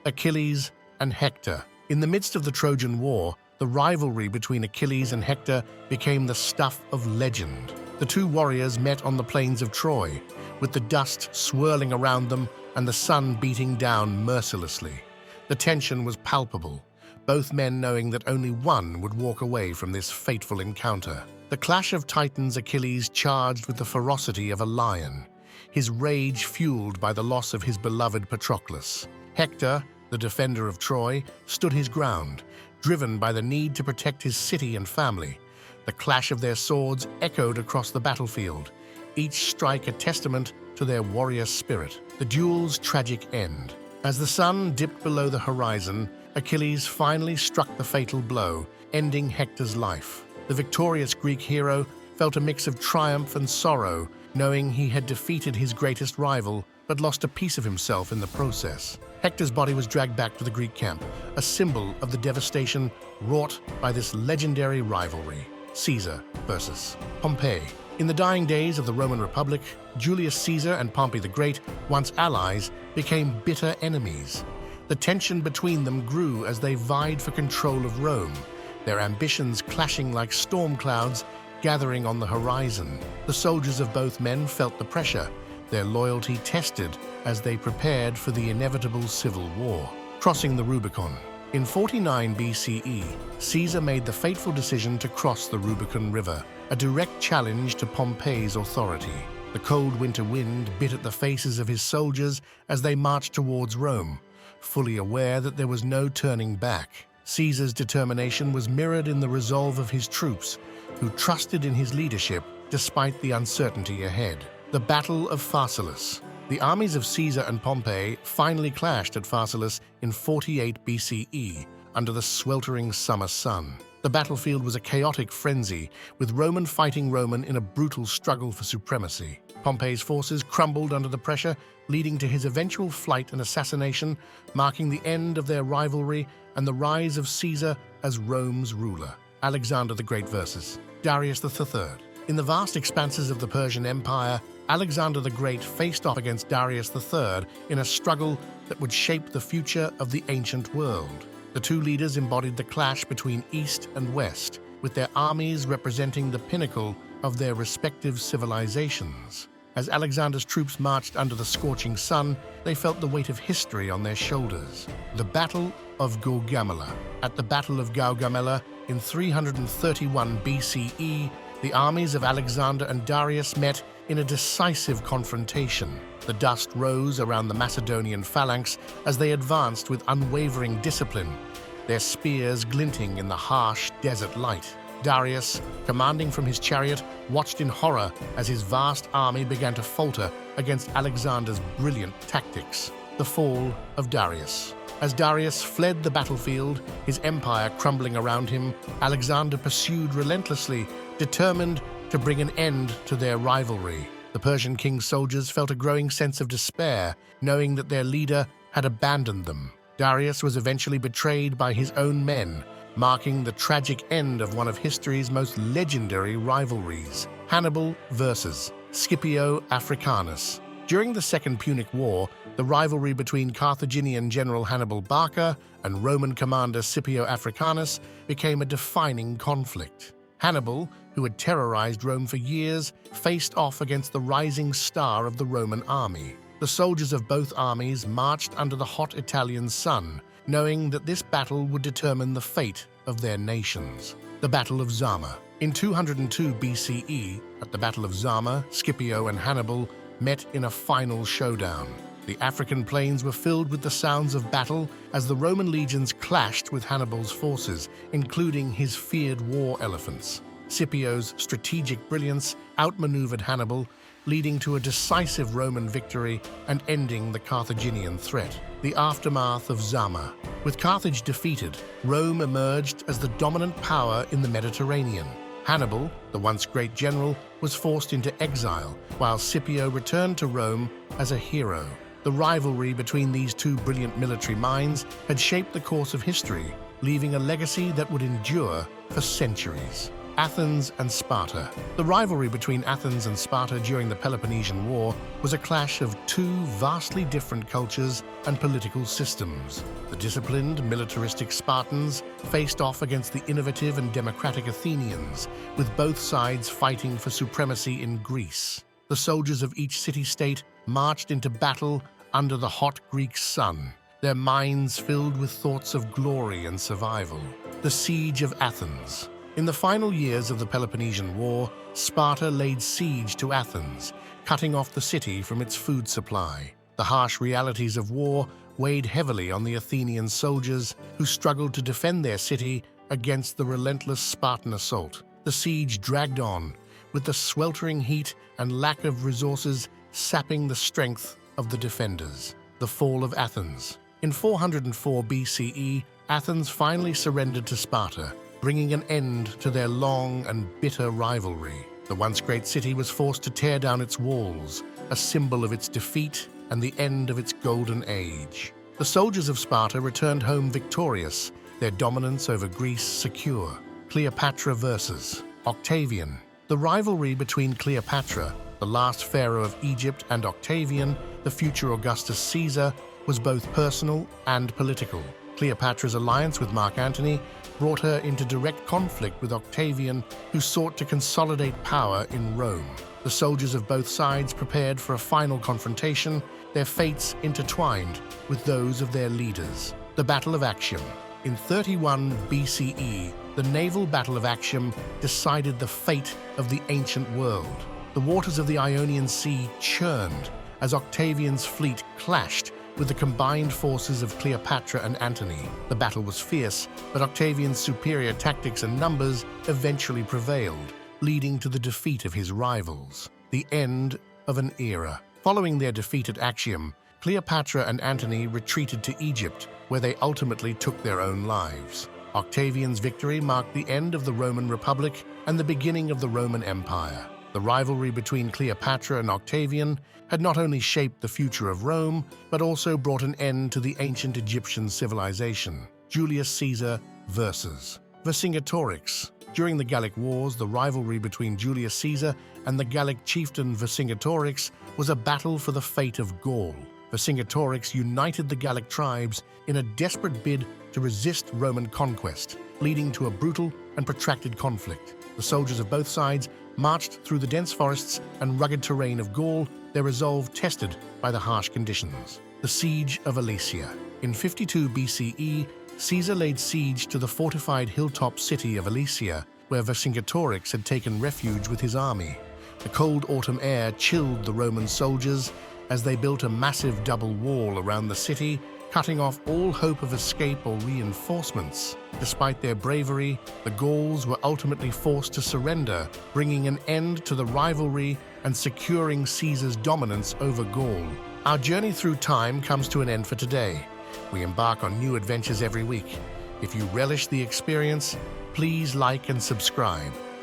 Achilles and Hector. In the midst of the Trojan War, the rivalry between Achilles and Hector became the stuff of legend. The two warriors met on the plains of Troy, with the dust swirling around them and the sun beating down mercilessly. The tension was palpable, both men knowing that only one would walk away from this fateful encounter. The clash of titans, Achilles charged with the ferocity of a lion, his rage fueled by the loss of his beloved Patroclus. Hector, the defender of Troy, stood his ground, driven by the need to protect his city and family. The clash of their swords echoed across the battlefield, each strike a testament to their warrior spirit. The duel's tragic end. As the sun dipped below the horizon, Achilles finally struck the fatal blow, ending Hector's life. The victorious Greek hero felt a mix of triumph and sorrow, knowing he had defeated his greatest rival, but lost a piece of himself in the process. Hector's body was dragged back to the Greek camp, a symbol of the devastation wrought by this legendary rivalry. Caesar versus Pompey. In the dying days of the Roman Republic, Julius Caesar and Pompey the Great, once allies, became bitter enemies. The tension between them grew as they vied for control of Rome, their ambitions clashing like storm clouds gathering on the horizon. The soldiers of both men felt the pressure, their loyalty tested as they prepared for the inevitable civil war. Crossing the Rubicon. In 49 BCE, Caesar made the fateful decision to cross the Rubicon River, a direct challenge to Pompey's authority. The cold winter wind bit at the faces of his soldiers as they marched towards Rome, fully aware that there was no turning back. Caesar's determination was mirrored in the resolve of his troops, who trusted in his leadership despite the uncertainty ahead. The Battle of Pharsalus. The armies of Caesar and Pompey finally clashed at Pharsalus in 48 BCE under the sweltering summer sun. The battlefield was a chaotic frenzy, with Roman fighting Roman in a brutal struggle for supremacy. Pompey's forces crumbled under the pressure, leading to his eventual flight and assassination, marking the end of their rivalry and the rise of Caesar as Rome's ruler. Alexander the Great versus Darius III. In the vast expanses of the Persian Empire, Alexander the Great faced off against Darius III in a struggle that would shape the future of the ancient world. The two leaders embodied the clash between East and West, with their armies representing the pinnacle of their respective civilizations. As Alexander's troops marched under the scorching sun, they felt the weight of history on their shoulders. The Battle of Gaugamela. At the Battle of Gaugamela in 331 BCE, the armies of Alexander and Darius met in a decisive confrontation. The dust rose around the Macedonian phalanx as they advanced with unwavering discipline, their spears glinting in the harsh desert light. Darius, commanding from his chariot, watched in horror as his vast army began to falter against Alexander's brilliant tactics. The fall of Darius. As Darius fled the battlefield, his empire crumbling around him, Alexander pursued relentlessly, determined to bring an end to their rivalry. The Persian king's soldiers felt a growing sense of despair, knowing that their leader had abandoned them. Darius was eventually betrayed by his own men, marking the tragic end of one of history's most legendary rivalries. Hannibal versus Scipio Africanus. During the Second Punic War, the rivalry between Carthaginian general Hannibal Barca and Roman commander Scipio Africanus became a defining conflict. Hannibal, who had terrorized Rome for years, faced off against the rising star of the Roman army. The soldiers of both armies marched under the hot Italian sun, knowing that this battle would determine the fate of their nations. The Battle of Zama. In 202 BCE, at the Battle of Zama, Scipio and Hannibal met in a final showdown. The African plains were filled with the sounds of battle as the Roman legions clashed with Hannibal's forces, including his feared war elephants. Scipio's strategic brilliance outmaneuvered Hannibal, leading to a decisive Roman victory and ending the Carthaginian threat. The aftermath of Zama. With Carthage defeated, Rome emerged as the dominant power in the Mediterranean. Hannibal, the once great general, was forced into exile, while Scipio returned to Rome as a hero. The rivalry between these two brilliant military minds had shaped the course of history, leaving a legacy that would endure for centuries. Athens and Sparta. The rivalry between Athens and Sparta during the Peloponnesian War was a clash of two vastly different cultures and political systems. The disciplined, militaristic Spartans faced off against the innovative and democratic Athenians, with both sides fighting for supremacy in Greece. The soldiers of each city-state marched into battle under the hot Greek sun, their minds filled with thoughts of glory and survival. The Siege of Athens. In the final years of the Peloponnesian War, Sparta laid siege to Athens, cutting off the city from its food supply. The harsh realities of war weighed heavily on the Athenian soldiers, who struggled to defend their city against the relentless Spartan assault. The siege dragged on, with the sweltering heat and lack of resources sapping the strength of the defenders. The fall of Athens. In 404 BCE, Athens finally surrendered to Sparta, bringing an end to their long and bitter rivalry. The once great city was forced to tear down its walls, a symbol of its defeat and the end of its golden age. The soldiers of Sparta returned home victorious, their dominance over Greece secure. Cleopatra versus Octavian. The rivalry between Cleopatra, the last pharaoh of Egypt, and Octavian, the future Augustus Caesar, was both personal and political. Cleopatra's alliance with Mark Antony brought her into direct conflict with Octavian, who sought to consolidate power in Rome. The soldiers of both sides prepared for a final confrontation, their fates intertwined with those of their leaders. The Battle of Actium. In 31 BCE, the naval Battle of Actium decided the fate of the ancient world. The waters of the Ionian Sea churned as Octavian's fleet clashed with the combined forces of Cleopatra and Antony. The battle was fierce, but Octavian's superior tactics and numbers eventually prevailed, leading to the defeat of his rivals. The end of an era. Following their defeat at Actium, Cleopatra and Antony retreated to Egypt, where they ultimately took their own lives. Octavian's victory marked the end of the Roman Republic and the beginning of the Roman Empire. The rivalry between Cleopatra and Octavian had not only shaped the future of Rome, but also brought an end to the ancient Egyptian civilization. Julius Caesar versus Vercingetorix. During the Gallic Wars, the rivalry between Julius Caesar and the Gallic chieftain Vercingetorix was a battle for the fate of Gaul. Vercingetorix united the Gallic tribes in a desperate bid to resist Roman conquest, leading to a brutal and protracted conflict. The soldiers of both sides marched through the dense forests and rugged terrain of Gaul, their resolve tested by the harsh conditions. The Siege of Alesia. In 52 BCE, Caesar laid siege to the fortified hilltop city of Alesia, where Vercingetorix had taken refuge with his army. The cold autumn air chilled the Roman soldiers as they built a massive double wall around the city, cutting off all hope of escape or reinforcements. Despite their bravery, the Gauls were ultimately forced to surrender, bringing an end to the rivalry and securing Caesar's dominance over Gaul. Our journey through time comes to an end for today. We embark on new adventures every week. If you relish the experience, please like and subscribe.